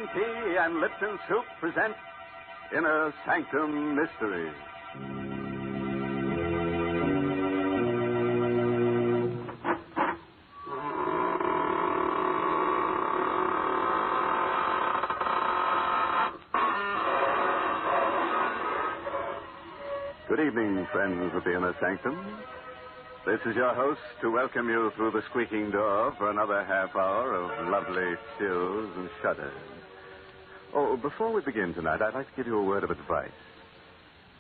Lipton Tea and Lipton Soup present Inner Sanctum Mystery. Good evening, friends of the Inner Sanctum. This is your host to welcome you through the squeaking door for another half hour of lovely chills and shudders. Oh, before we begin tonight, I'd like to give you a word of advice.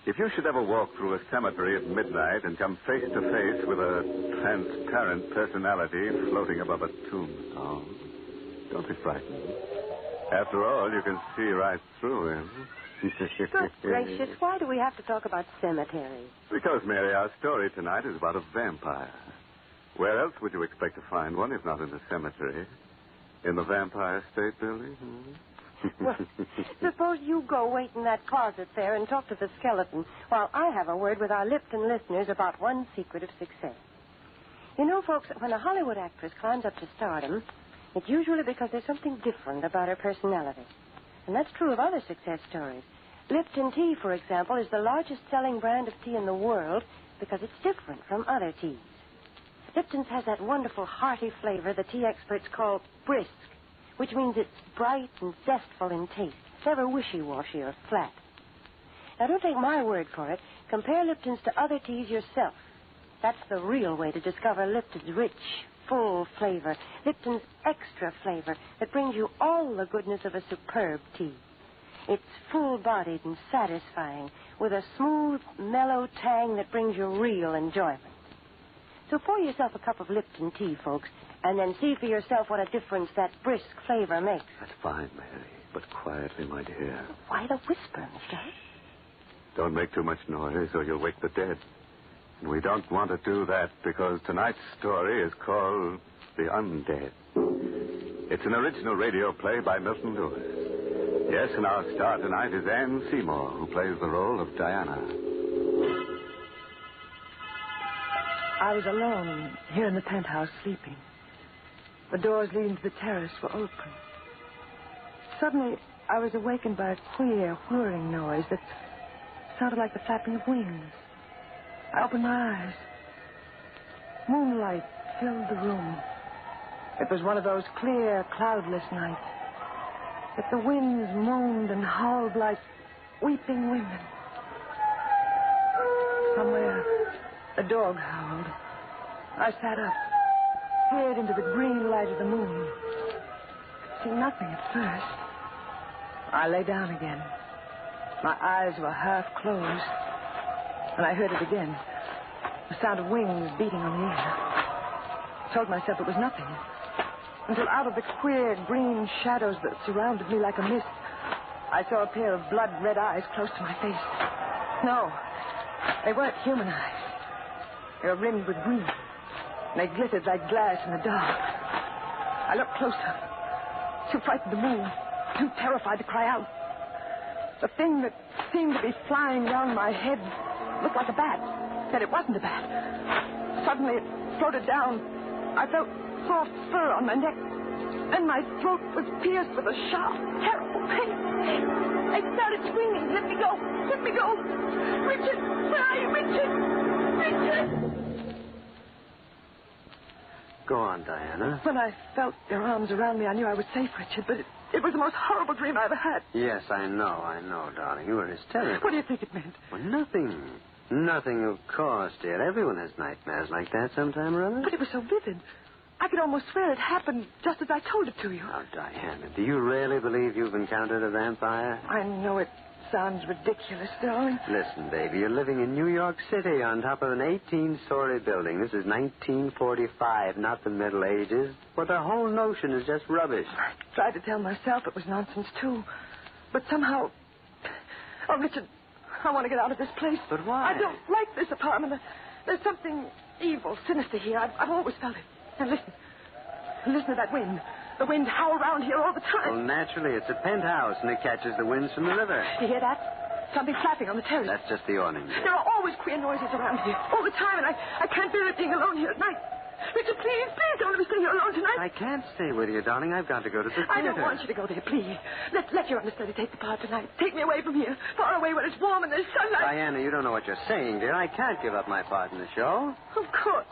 If you should ever walk through a cemetery at midnight and come face to face with a transparent personality floating above a tombstone, don't be frightened. After all, you can see right through him. Good gracious, why do we have to talk about cemeteries? Because, Mary, our story tonight is about a vampire. Where else would you expect to find one if not in a cemetery? In the Vampire State Building? Well, suppose you go wait in that closet there and talk to the skeleton while I have a word with our Lipton listeners about one secret of success. You know, folks, when a Hollywood actress climbs up to stardom, it's usually because there's something different about her personality. And that's true of other success stories. Lipton Tea, for example, is the largest selling brand of tea in the world because it's different from other teas. Lipton's has that wonderful hearty flavor the tea experts call brisk, which means it's bright and zestful in taste, never wishy-washy or flat. Now, don't take my word for it. Compare Lipton's to other teas yourself. That's the real way to discover Lipton's rich, full flavor, Lipton's extra flavor that brings you all the goodness of a superb tea. It's full-bodied and satisfying with a smooth, mellow tang that brings you real enjoyment. So pour yourself a cup of Lipton tea, folks, and then see for yourself what a difference that brisk flavor makes. That's fine, Mary, but quietly, my dear. Why the whisper, Mr. Hunt? Don't make too much noise or you'll wake the dead. And we don't want to do that because tonight's story is called The Undead. It's an original radio play by Milton Lewis. Yes, and our star tonight is Anne Seymour, who plays the role of Diana. I was alone here in the penthouse sleeping. The doors leading to the terrace were open. Suddenly, I was awakened by a queer, whirring noise that sounded like the flapping of wings. I opened my eyes. Moonlight filled the room. It was one of those clear, cloudless nights. Yet the winds moaned and howled like weeping women. Somewhere, a dog howled. I sat up, peered into the green light of the moon. Could see nothing at first. I lay down again. My eyes were half closed. And I heard it again. The sound of wings beating on the air. Told myself it was nothing. Until out of the queer green shadows that surrounded me like a mist, I saw a pair of blood-red eyes close to my face. No, they weren't human eyes. They were rimmed with green. And they glittered like glass in the dark. I looked closer. Too frightened to move. Too terrified to cry out. The thing that seemed to be flying round my head looked like a bat. Yet it wasn't a bat. Suddenly it floated down. I felt soft fur on my neck. Then my throat was pierced with a sharp, terrible pain. I started screaming, "Let me go! Let me go! Richard! Where are you, Richard? Richard!" Go on, Diana. When I felt your arms around me, I knew I was safe, Richard, but it was the most horrible dream I ever had. Yes, I know, darling. You were hysterical. What do you think it meant? Well, nothing. Nothing, of course, dear. Everyone has nightmares like that sometime or other. But it was so vivid. I could almost swear it happened just as I told it to you. Now, Diana, do you really believe you've encountered a vampire? I know it sounds ridiculous, darling. Listen, baby, you're living in New York City on top of an 18-story building. This is 1945, not the Middle Ages. Well, the whole notion is just rubbish. I tried to tell myself it was nonsense, too. But somehow... Oh, Richard, I want to get out of this place. But why? I don't like this apartment. There's something evil, sinister here. I've always felt it. Now, listen. Listen to that wind. The wind howl around here all the time. Well, naturally, it's a penthouse, and it catches the winds from the river. You hear that? Something flapping on the terrace. That's just the awning. There are always queer noises around here, all the time, and I can't bear it being alone here at night. Richard, please don't let me stay here alone tonight. I can't stay with you, darling. I've got to go to the theater. I don't want you to go there, please. Let your understudy take the part tonight. Take me away from here, far away where it's warm and there's sunlight. Diana, you don't know what you're saying, dear. I can't give up my part in the show. Of course.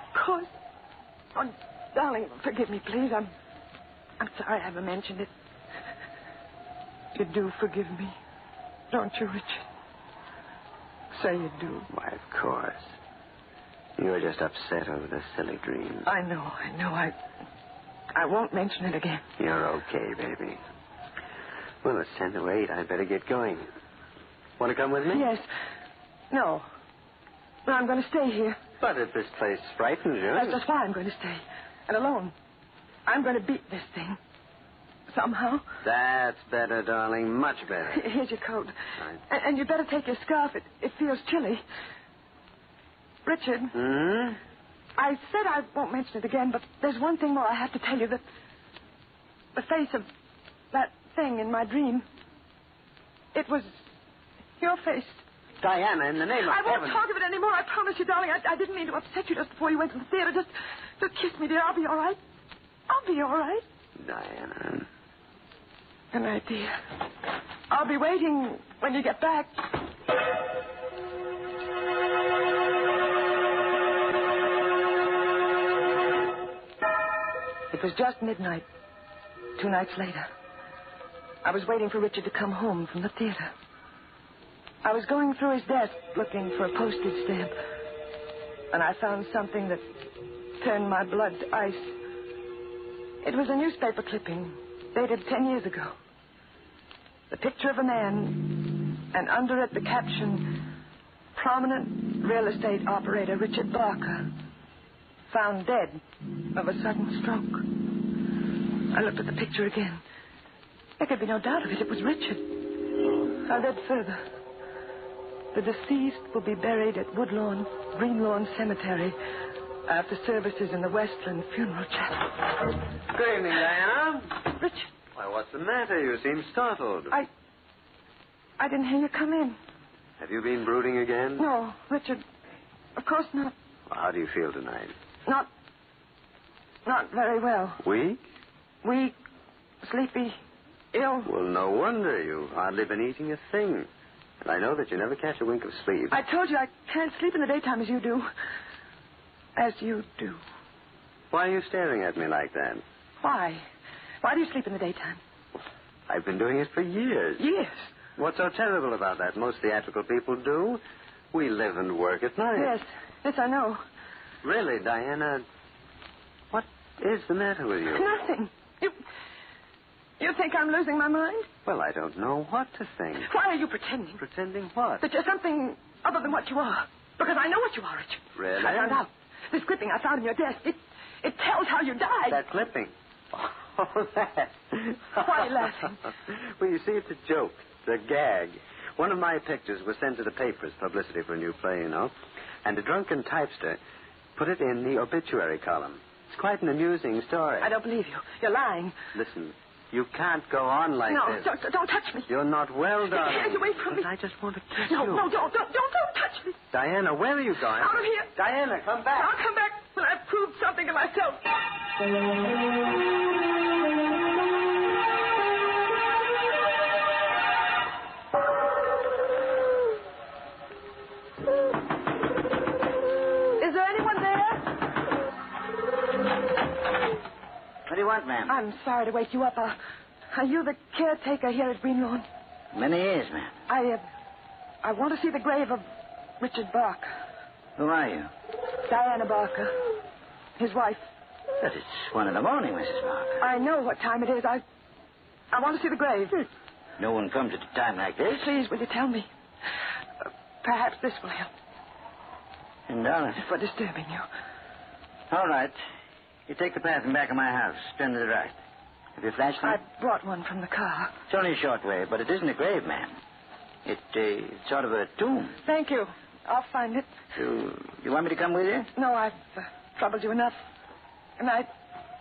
Of course. Oh, darling, forgive me, please. I'm sorry I ever mentioned it. You do forgive me, don't you, Richard? Say you do. Why, of course. You were just upset over the silly dream. I know. I won't mention it again. You're okay, baby. Well, it's 10 to 8. I'd better get going. Want to come with me? Yes. No. Well, I'm going to stay here. But if this place frightens you... That's just why I'm going to stay. And alone. I'm going to beat this thing. Somehow. That's better, darling. Much better. Here's your coat. Right. And you'd better take your scarf. It feels chilly. Richard. Hmm? I said I won't mention it again, but there's one thing more I have to tell you. That the face of that thing in my dream, it was your face. Diana, in the name of I won't heaven... talk of it anymore, I promise you, darling. I didn't mean to upset you just before you went to the theater. Just kiss me, dear. I'll be all right. I'll be all right. Diana... Good night, dear. I'll be waiting when you get back. It was just midnight, 2 nights later. I was waiting for Richard to come home from the theater. I was going through his desk looking for a postage stamp, and I found something that turned my blood to ice. It was a newspaper clipping dated 10 years ago. The picture of a man, and under it the caption, "Prominent real estate operator Richard Barker, found dead of a sudden stroke." I looked at the picture again. There could be no doubt of it. It was Richard. I read further. The deceased will be buried at Woodlawn, Greenlawn Cemetery after services in the Westland Funeral Chapel. Good evening, Diana. Richard. Why, what's the matter? You seem startled. I didn't hear you come in. Have you been brooding again? No, Richard. Of course not. Well, how do you feel tonight? Not very well. Weak? Weak, sleepy, ill. Well, no wonder. You've hardly been eating a thing. And I know that you never catch a wink of sleep. I told you I can't sleep in the daytime as you do. As you do. Why are you staring at me like that? Why? Why do you sleep in the daytime? I've been doing it for years. Years? What's so terrible about that? Most theatrical people do. We live and work at night. Yes, I know. Really, Diana, what is the matter with you? Nothing. You think I'm losing my mind? Well, I don't know what to think. Why are you pretending? Pretending what? That you're something other than what you are. Because I know what you are, Richard. Really? I found out. This clipping I found in your desk, it tells how you died. That clipping? Oh, that. Why are you laughing? Well, you see, it's a joke. It's a gag. One of my pictures was sent to the papers, publicity for a new play, you know. And a drunken typester put it in the obituary column. It's quite an amusing story. I don't believe you. You're lying. Listen, you can't go on like this. No, don't touch me. You're not well, Get your darling. hands away from me. But I just want to kiss No, you. don't touch me. Diana, where are you going? Out of here. Diana, come back. I'll come back when I've proved something to myself. Is there anyone there? What do you want, ma'am? I'm sorry to wake you up. Are you the caretaker here at Greenlawn? Many years, ma'am. I want to see the grave of Richard Barker. Who are you? Diana Barker. His wife. But it's 1 in the morning, Mrs. Barker. I know what time it is. I want to see the grave. No one comes at a time like this. Please, will you tell me? Perhaps this will help. $10. For disturbing you. All right. You take the path in back of my house. Turn to the right. Have you a flashlight? I brought one from the car. It's only a short way, but it isn't a grave, ma'am. It's sort of a tomb. Thank you. I'll find it. You want me to come with you? No, I've troubled you enough. Good night.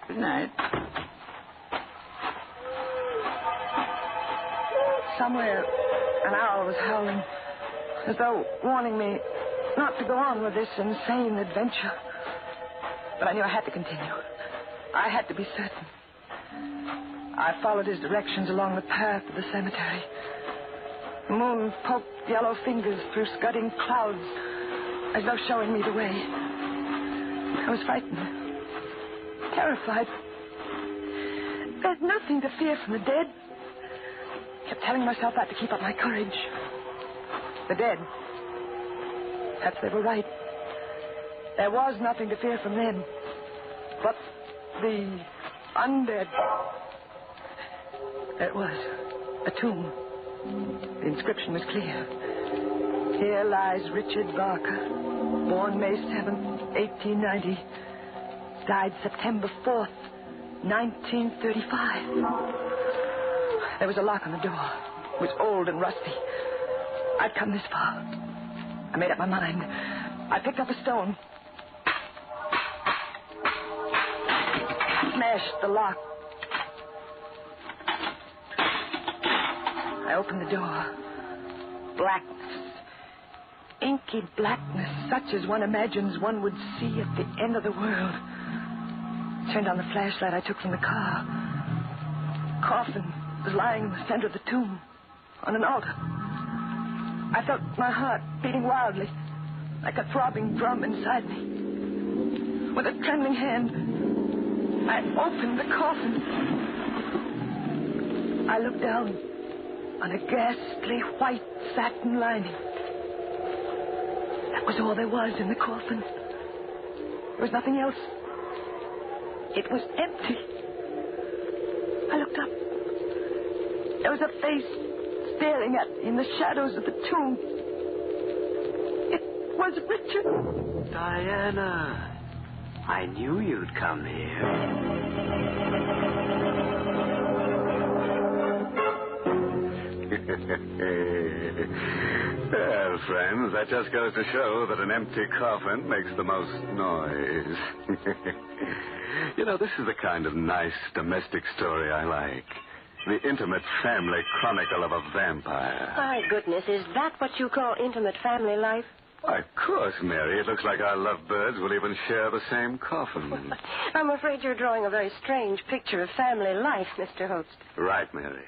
Good night. Somewhere, an owl was howling, as though warning me not to go on with this insane adventure. But I knew I had to continue. I had to be certain. I followed his directions along the path to the cemetery. The moon poked yellow fingers through scudding clouds as though showing me the way. I was frightened. Terrified. There's nothing to fear from the dead. I kept telling myself that to keep up my courage. The dead. Perhaps they were right. There was nothing to fear from them. But the undead. There it was. A tomb. The inscription was clear. Here lies Richard Barker, born May 7th, 1890. Died September 4th, 1935. There was a lock on the door. It was old and rusty. I'd come this far. I made up my mind. I picked up a stone. Smashed the lock. I opened the door. Blackness. Inky blackness, such as one imagines one would see at the end of the world. Turned on the flashlight I took from the car. Coffin was lying in the center of the tomb, on an altar. I felt my heart beating wildly, like a throbbing drum inside me. With a trembling hand, I opened the coffin. I looked down on a ghastly white satin lining. That was all there was in the coffin. There was nothing else. It was empty. I looked up. There was a face staring at me in the shadows of the tomb. It was Richard. Diana, I knew you'd come here. Well, friends, that just goes to show that an empty coffin makes the most noise. You know, this is the kind of nice domestic story I like. The intimate family chronicle of a vampire. My goodness, is that what you call intimate family life? Why, of course, Mary. It looks like our lovebirds will even share the same coffin. I'm afraid you're drawing a very strange picture of family life, Mr. Host. Right, Mary.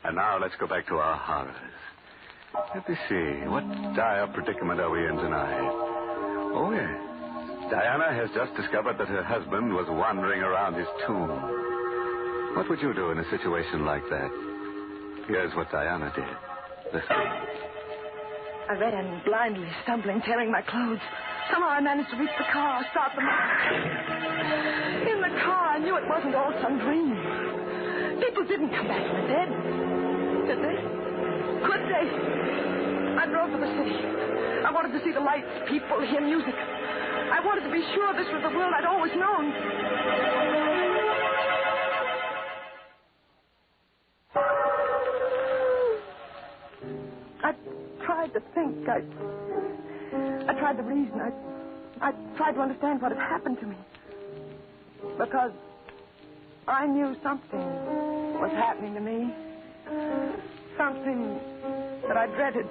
And now let's go back to our horrors. Let me see. What dire predicament are we in tonight? Oh, yes. Diana has just discovered that her husband was wandering around his tomb. What would you do in a situation like that? Here's what Diana did. Listen. I ran blindly, stumbling, tearing my clothes. Somehow I managed to reach the car, start the motor. In the car, I knew it wasn't all some dream. People didn't come back from the dead. Did they? Could they? I drove to the city. I wanted to see the lights, people, hear music. I wanted to be sure this was the world I'd always known. I tried to think. I tried to reason. I tried to understand what had happened to me. Because I knew something was happening to me. Something that I dreaded.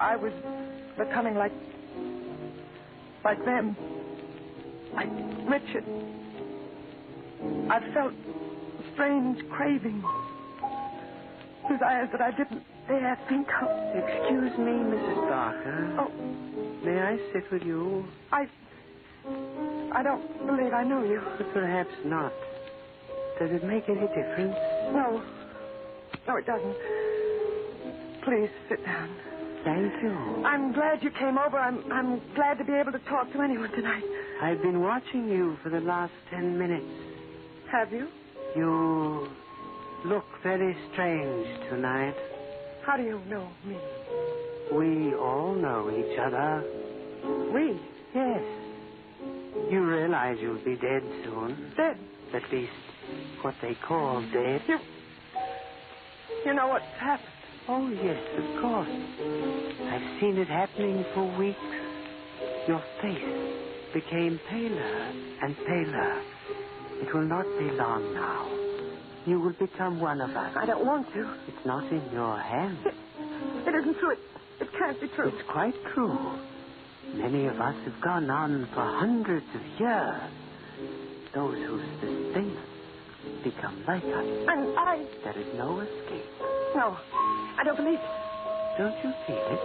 I was becoming like them. Like Richard. I felt a strange craving. Desires that I didn't dare think of. Excuse me, Mrs. Barker. Oh. May I sit with you? I don't believe I know you. But perhaps not. Does it make any difference? No. No, it doesn't. Please sit down. Thank you. I'm glad you came over. I'm glad to be able to talk to anyone tonight. I've been watching you for the last 10 minutes. Have you? You look very strange tonight. How do you know me? We all know each other. We? Yes. You realize you'll be dead soon. Dead? At least what they call dead. You know what's happened? Oh, yes, of course. I've seen it happening for weeks. Your face became paler and paler. It will not be long now. You will become one of us. I don't want to. It's not in your hands. It isn't true. It can't be true. It's quite true. Many of us have gone on for hundreds of years. Those who sustain us become like us. And I... There is no escape. No, I don't believe it. Don't you feel it?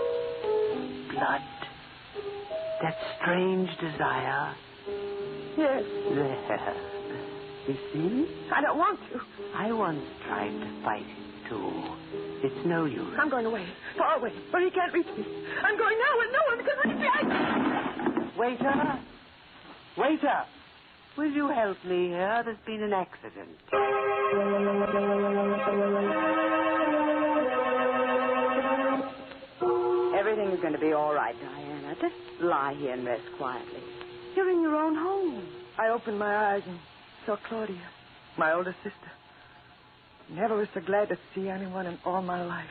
Blood. That strange desire. Yes. There. You see? I don't want to. I once tried to fight it, too. It's no use. I'm going away. Far away. Where he can't reach me. I'm going now where no one can reach me. Waiter! Waiter! Will you help me here? There's been an accident. Everything is going to be all right, Diana. Just lie here and rest quietly. You're in your own home. I opened my eyes and saw Claudia, my older sister. Never was so glad to see anyone in all my life.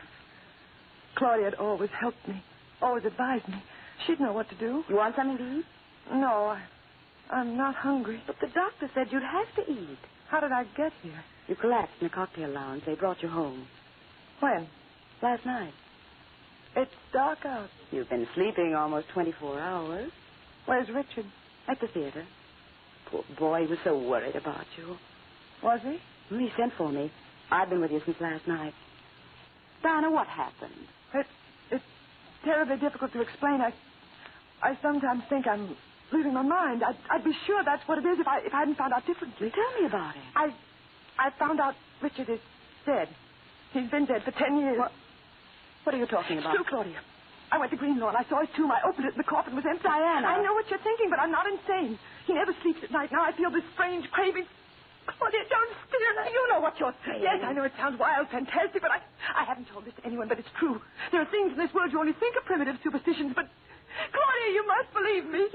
Claudia had always helped me, always advised me. She'd know what to do. You want something to eat? No, I'm not hungry. But the doctor said you'd have to eat. How did I get here? You collapsed in a cocktail lounge. They brought you home. When? Last night. It's dark out. You've been sleeping almost 24 hours. Where's Richard? At the theater. Poor boy, he was so worried about you. Was he? He sent for me. I've been with you since last night. Diana, what happened? It's terribly difficult to explain. I sometimes think I'm losing my mind. I'd be sure that's what it is if I hadn't found out differently. Tell me about it. I found out Richard is dead. He's been dead for 10 years. What are you talking about? It's true, Claudia. I went to Greenlaw and I saw his tomb. I opened it and the coffin was empty. Diana. I know what you're thinking, but I'm not insane. He never sleeps at night. Now I feel this strange craving. Claudia, don't steer. You know what you're saying. Yes, I know it sounds wild, fantastic, but I haven't told this to anyone, but it's true. There are things in this world you only think are primitive superstitions, but Claudia, you must believe me.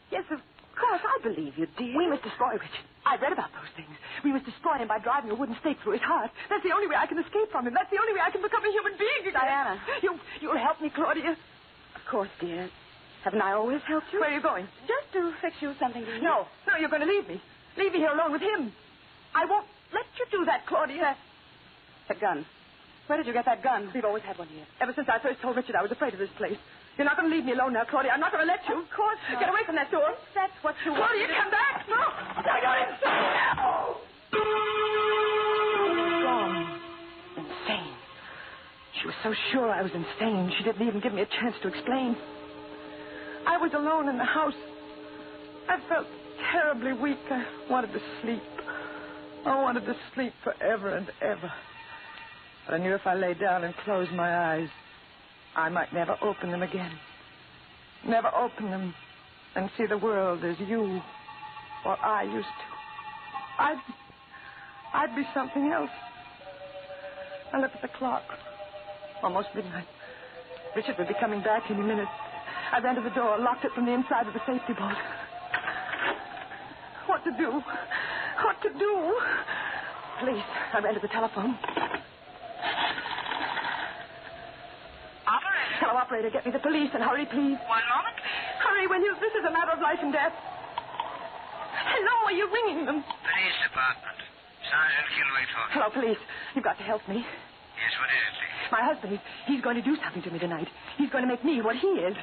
Yes, of course, I believe you, dear. We must destroy Richard. I read about those things. We must destroy him by driving a wooden stake through his heart. That's the only way I can escape from him. That's the only way I can become a human being again. Diana. You'll help me, Claudia. Of course, dear. Haven't I always helped you? Where are you going? Just to fix you something to eat. No, you're going to leave me. Leave me here alone with him. I won't let you do that, Claudia. That gun. Where did you get that gun? We've always had one here. Ever since I first told Richard I was afraid of this place. You're not going to leave me alone now, Claudia. I'm not going to let you. Of course not. Get away from that door. That's what you want. Claudia, come back. No. I got insane. No. Gone. Insane. She was so sure I was insane, she didn't even give me a chance to explain. I was alone in the house. I felt terribly weak. I wanted to sleep. I wanted to sleep forever and ever. But I knew if I lay down and closed my eyes, I might never open them again. Never open them and see the world as you or I used to. I'd be something else. I looked at the clock. Almost midnight. Richard would be coming back any minute. I ran to the door, locked it from the inside with a safety bolt. What to do? What to do? Police. I ran to the telephone. Operator? Hello, operator. Get me the police and hurry, please. 1 moment. Hurry, will you? This is a matter of life and death. Hello, are you ringing them? Police department. Sergeant Kilway talking. Hello, police. You've got to help me. Yes, what is it, lady? My husband, he's going to do something to me tonight. He's going to make me what he is.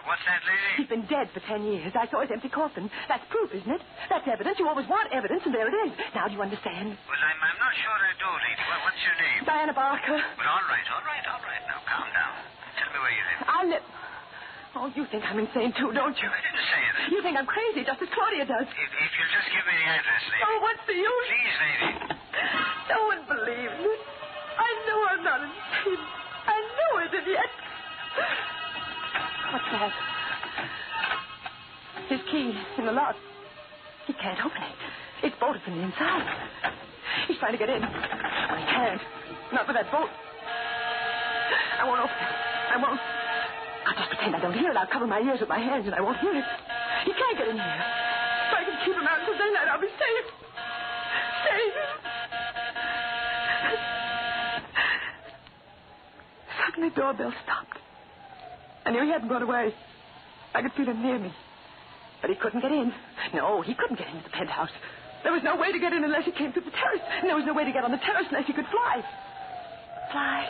What's that, lady? He's been dead for 10 years. I saw his empty coffin. That's proof, isn't it? That's evidence. You always want evidence, and there it is. Now, do you understand? Well, I'm not sure I do, lady. What's your name? Diana Barker. Well, all right. Now, calm down. Tell me where you live. I live... Oh, you think I'm insane, too, don't you? I didn't say anything. You think I'm crazy, just as Claudia does. If you'll just give me the address, lady. Oh, what's the use? Please, lady. No one believes it. I know I'm not insane. I know it, and yet... What's that? His key in the lock. He can't open it. It's bolted from the inside. He's trying to get in. But he can't. Not with that bolt. I won't open it. I won't. I'll just pretend I don't hear it. I'll cover my ears with my hands and I won't hear it. He can't get in here. If I can keep him out until daylight, I'll be safe. Safe. Suddenly, the doorbell stopped. I knew he hadn't gone away. I could feel him near me. But he couldn't get in. No, he couldn't get into the penthouse. There was no way to get in unless he came through the terrace. And there was no way to get on the terrace unless he could fly. Fly.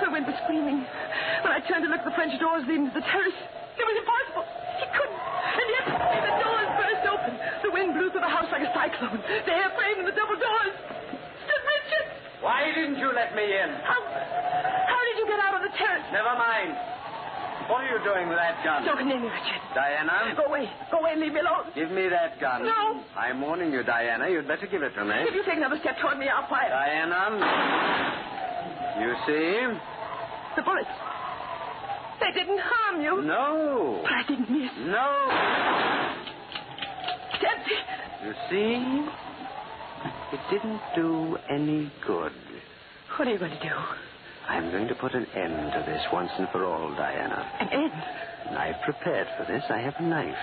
The wind was screaming. When I turned to look at the French doors leading to the terrace, It was impossible. He couldn't. And yet, the doors burst open. The wind blew through the house like a cyclone. The airframe and the double doors. Stood Richard. Why didn't you let me in? How did you get out on the terrace? Never mind. What are you doing with that gun? Don't name me, Richard. Diana? Go away. Go away and leave me alone. Give me that gun. No. I'm warning you, Diana. You'd better give it to me. If you take another step toward me, I'll fire. Diana. You see? The bullets. They didn't harm you. No. But I didn't miss. No. It's empty. You see? It didn't do any good. What are you going to do? I'm going to put an end to this once and for all, Diana. An end? And I've prepared for this. I have a knife.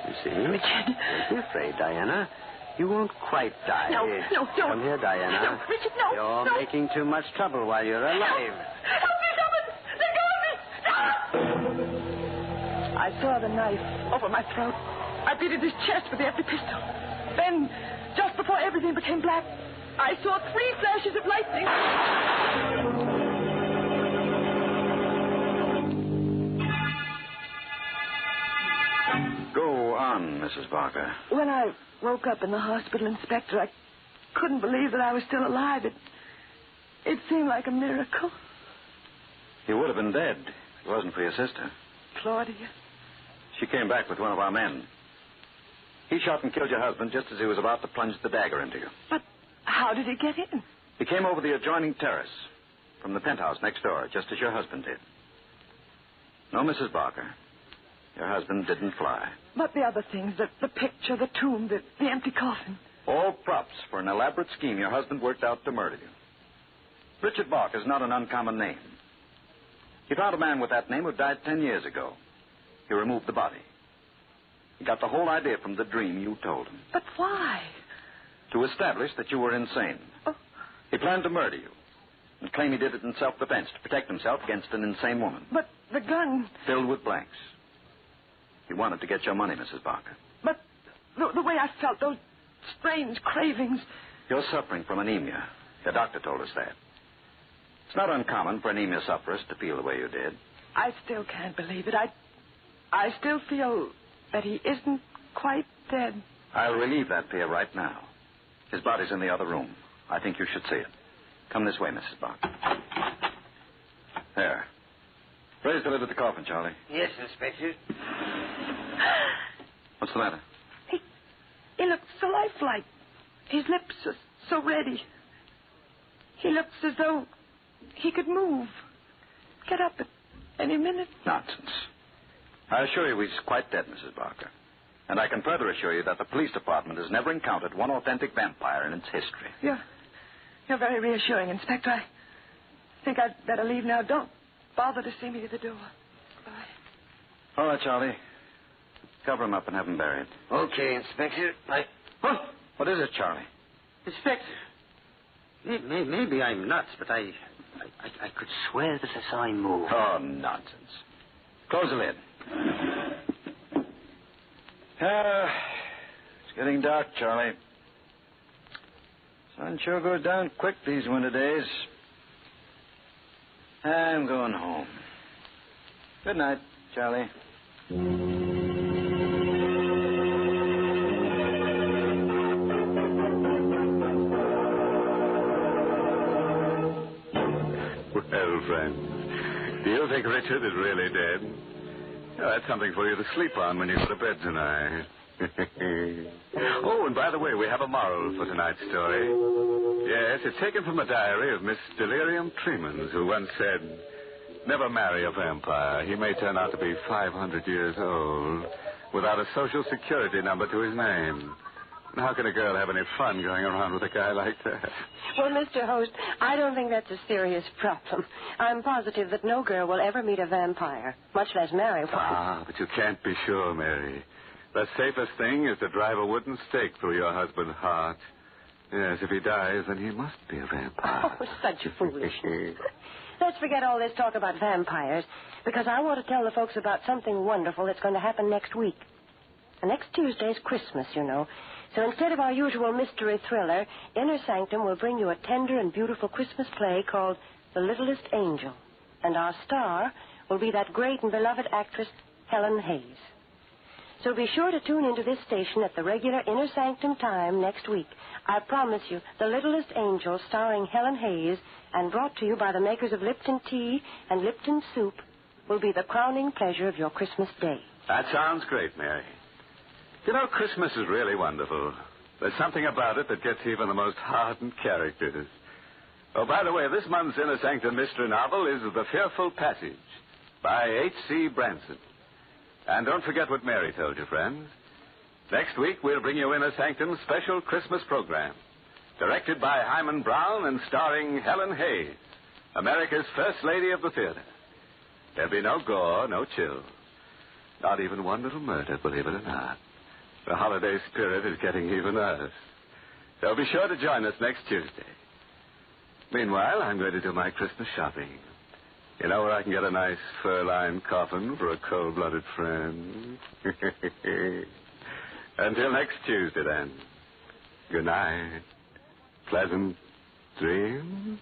You see? Richard. Don't be afraid, Diana. You won't quite die. No, don't. Come here, Diana. No, Richard, no. You're making too much trouble while you're alive. Help me, someone! They got me! No! I saw the knife over my throat. I beat at his chest with the empty pistol. Then, just before everything became black, I saw 3 flashes of lightning. Go on, Mrs. Barker. When I woke up in the hospital, Inspector, I couldn't believe that I was still alive. It seemed like a miracle. You would have been dead if it wasn't for your sister. Claudia. She came back with one of our men. He shot and killed your husband just as he was about to plunge the dagger into you. But how did he get in? He came over the adjoining terrace from the penthouse next door, just as your husband did. No, Mrs. Barker. Your husband didn't fly. But the other things, the picture, the tomb, the empty coffin. All props for an elaborate scheme your husband worked out to murder you. Richard Barker is not an uncommon name. He found a man with that name who died 10 years ago. He removed the body. He got the whole idea from the dream you told him. But why? To establish that you were insane. Oh. He planned to murder you and claim he did it in self-defense to protect himself against an insane woman. But the gun... Filled with blanks. He wanted to get your money, Mrs. Barker. But the way I felt, those strange cravings... You're suffering from anemia. Your doctor told us that. It's not uncommon for anemia sufferers to feel the way you did. I still can't believe it. I still feel that he isn't quite dead. I'll relieve that fear right now. His body's in the other room. I think you should see it. Come this way, Mrs. Barker. There. Raise the lid of the coffin, Charlie. Yes, Inspector. What's the matter? He looks so lifelike. His lips are so ready. He looks as though he could move. Get up at any minute. Nonsense. I assure you he's quite dead, Mrs. Barker. And I can further assure you that the police department has never encountered one authentic vampire in its history. You're very reassuring, Inspector. I think I'd better leave now. Don't bother to see me at the door. Bye. All right, Charlie. Cover him up and have him buried. Okay, Inspector. What is it, Charlie? Inspector. Maybe I'm nuts, but I could swear that I saw him move. Oh, nonsense. Close the lid. It's getting dark, Charlie. Sun sure goes down quick these winter days. I'm going home. Good night, Charlie. Well, friends, do you think Richard is really dead? Oh, that's something for you to sleep on when you go to bed tonight. Oh, and by the way, we have a moral for tonight's story. Yes, it's taken from a diary of Miss Delirium Tremens, who once said, "Never marry a vampire. He may turn out to be 500 years old without a social security number to his name. And how can a girl have any fun going around with a guy like that?" Well, Mr. Host, I don't think that's a serious problem. I'm positive that no girl will ever meet a vampire, much less marry one. Ah, but you can't be sure, Mary. The safest thing is to drive a wooden stake through your husband's heart. Yes, if he dies, then he must be a vampire. Oh, such foolishness. Let's forget all this talk about vampires, because I want to tell the folks about something wonderful that's going to happen next week. And next Tuesday's Christmas, you know. So instead of our usual mystery thriller, Inner Sanctum will bring you a tender and beautiful Christmas play called The Littlest Angel. And our star will be that great and beloved actress, Helen Hayes. So be sure to tune into this station at the regular Inner Sanctum time next week. I promise you, The Littlest Angel, starring Helen Hayes, and brought to you by the makers of Lipton Tea and Lipton Soup, will be the crowning pleasure of your Christmas day. That sounds great, Mary. You know, Christmas is really wonderful. There's something about it that gets even the most hardened characters. Oh, by the way, this month's Inner Sanctum mystery novel is The Fearful Passage by H.C. Branson. And don't forget what Mary told you, friends. Next week, we'll bring you Inner Sanctum's special Christmas program, directed by Hyman Brown and starring Helen Hayes, America's First Lady of the Theater. There'll be no gore, no chill. Not even one little murder, believe it or not. The holiday spirit is getting even us. So be sure to join us next Tuesday. Meanwhile, I'm going to do my Christmas shopping. You know where I can get a nice fur-lined coffin for a cold-blooded friend? Until next Tuesday, then. Good night. Pleasant dreams.